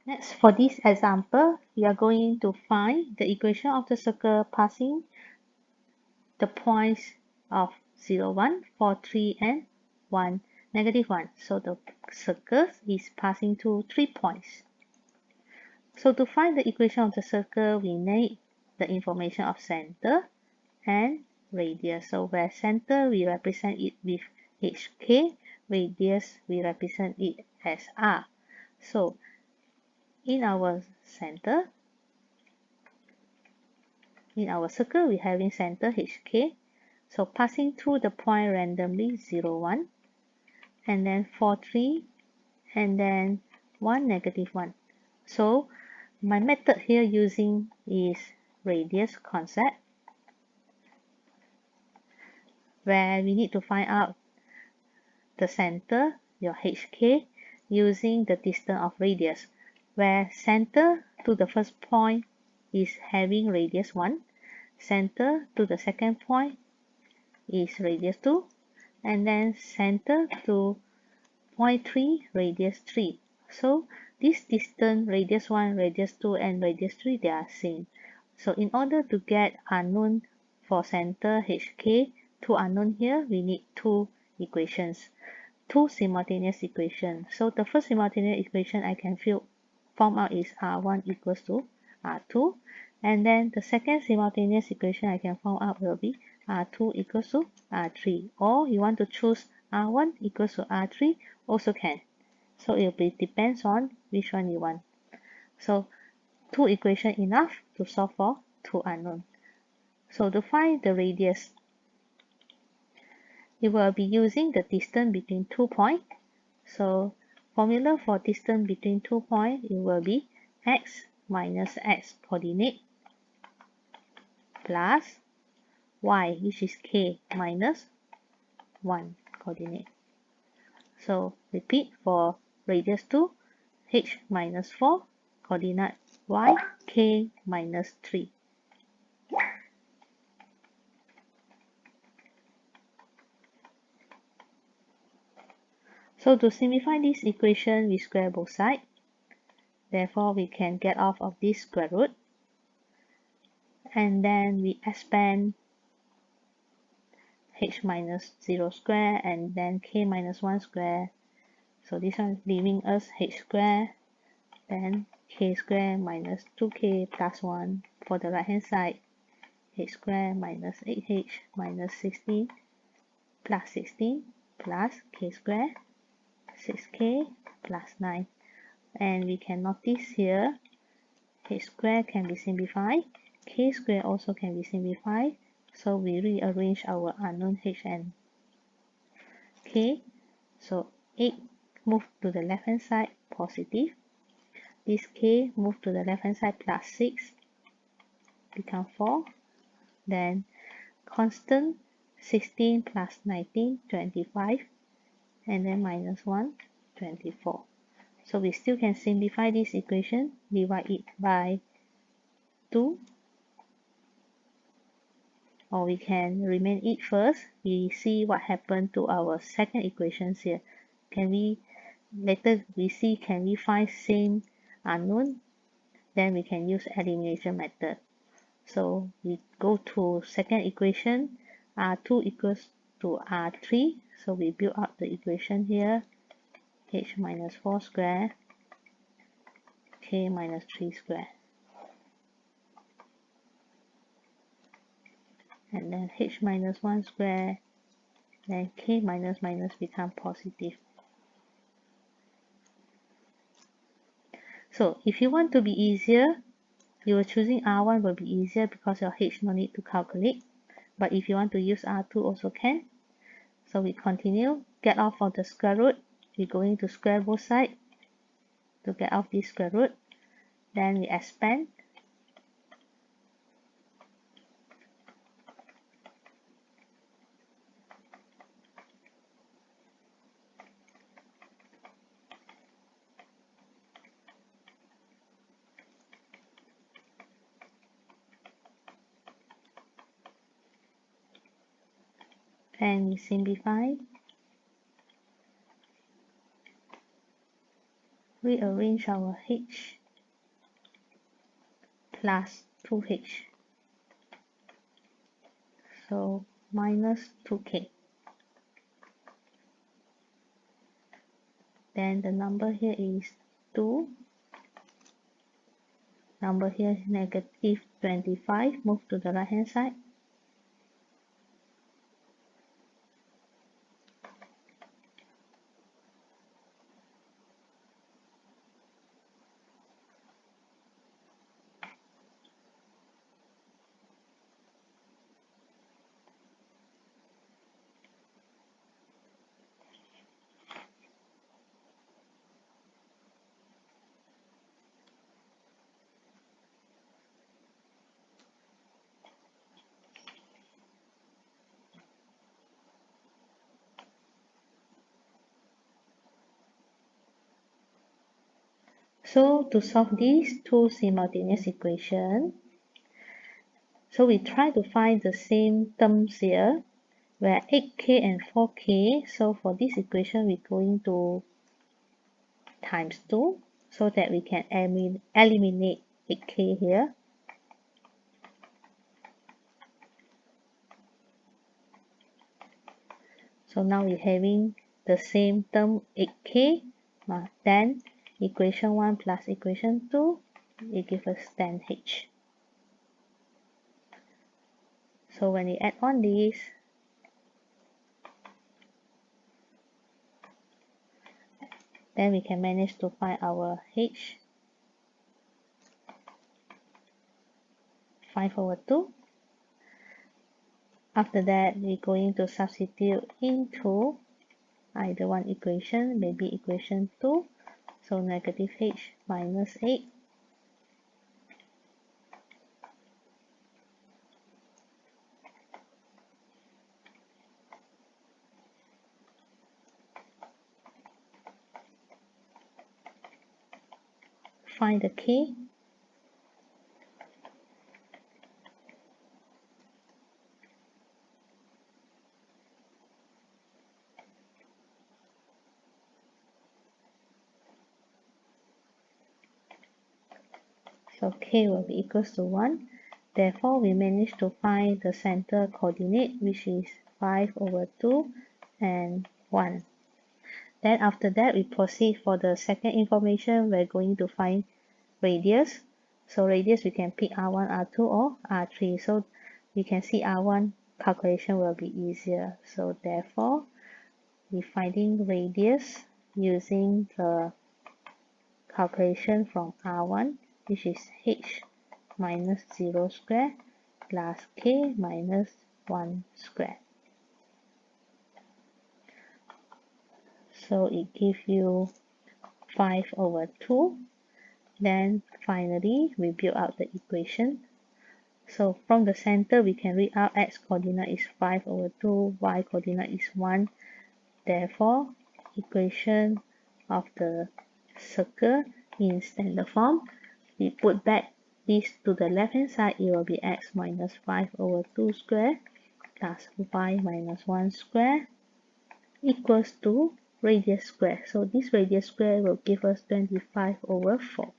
Next, for this example, we are going to find the equation of the circle passing the points of 0, 1, 4, 3, and 1, negative 1. So the circle is passing through 3 points. So to find the equation of the circle, we need the information of center and radius. So where center, we represent it with HK, radius, we represent it as R. So in our center, in our circle, we having center HK. So passing through the point randomly 0, 1, and then 4, 3, and then 1, negative 1. So my method here using is radius concept, where we need to find out the center, your HK, using the distance of radius, where center to the first point is having radius 1, center to the second point is radius 2, and then center to point 3, radius 3. So this distance, radius 1, radius 2, and radius 3, they are same. So in order to get unknown for center HK, two unknown here, we need two equations, two simultaneous equations. So the first simultaneous equation I can form out is R1 equals to R2. And then the second simultaneous equation I can form out will be R2 equals to R3. Or you want to choose R1 equals to R3, also can. So it will be depends on which one you want. So two equation enough to solve for two unknown. So to find the radius, you will be using the distance between 2 points. So formula for distance between 2 points, it will be x minus x coordinate plus y, which is k, minus 1 coordinate. So repeat for radius 2, h minus 4, coordinate y, k minus 3. So to simplify this equation, we square both sides. Therefore, we can get off of this square root. And then we expand h minus 0 square and then k minus 1 square. So this one leaving us h square, then k square minus 2k plus 1 for the right hand side, h square minus 8h minus 16 plus 16 plus k square 6k plus 9. And we can notice here h square can be simplified, k square also can be simplified. So we rearrange our unknown h and k. So 8 move to the left hand side positive. This k move to the left hand side plus 6 become 4. Then constant 16 plus 19, 25. And then minus 1, 24. So we still can simplify this equation, divide it by 2. Or we can remain it first. We see what happened to our second equations here. Can we, later we see, can we find same unknown? Then we can use elimination method. So we go to second equation, R2 equals to R3. So we build up the equation here, h minus 4 square, k minus 3 square. And then h minus 1 square, then k minus minus become positive. So if you want to be easier, you are choosing R1 will be easier because your h no need to calculate. But if you want to use R2 also can. So we continue, get off of the square root. We're going to square both sides to get off this square root. Then we expand. And we simplify. rearrange our h plus 2h, so minus 2k. Then the number here is 2, number here negative 25, move to the right hand side. So to solve these two simultaneous equations, so we try to find the same terms here, where 8k and 4k. So for this equation, we're going to times 2 so that we can eliminate 8k here. So now we're having the same term 8k, then equation 1 plus equation 2, it gives us 10h. So when we add on this, then we can manage to find our h, 5/2. After that, we're going to substitute into either one equation, maybe equation 2. So negative h minus 8. Find the k. So k will be equals to 1. Therefore, we managed to find the center coordinate, which is 5/2 and 1. Then after that, we proceed for the second information. We're going to find radius. So radius, we can pick R1, R2, or R3. So we can see R1 calculation will be easier. So therefore, we're finding radius using the calculation from R1, which is h minus 0 square plus k minus 1 square. So it gives you 5/2. Then finally, we build out the equation. So from the center, we can read out x coordinate is 5/2, y coordinate is 1. Therefore, equation of the circle in standard form, we put back this to the left hand side, it will be x minus 5/2 square plus y minus 1 square equals to radius square. So this radius square will give us 25/4.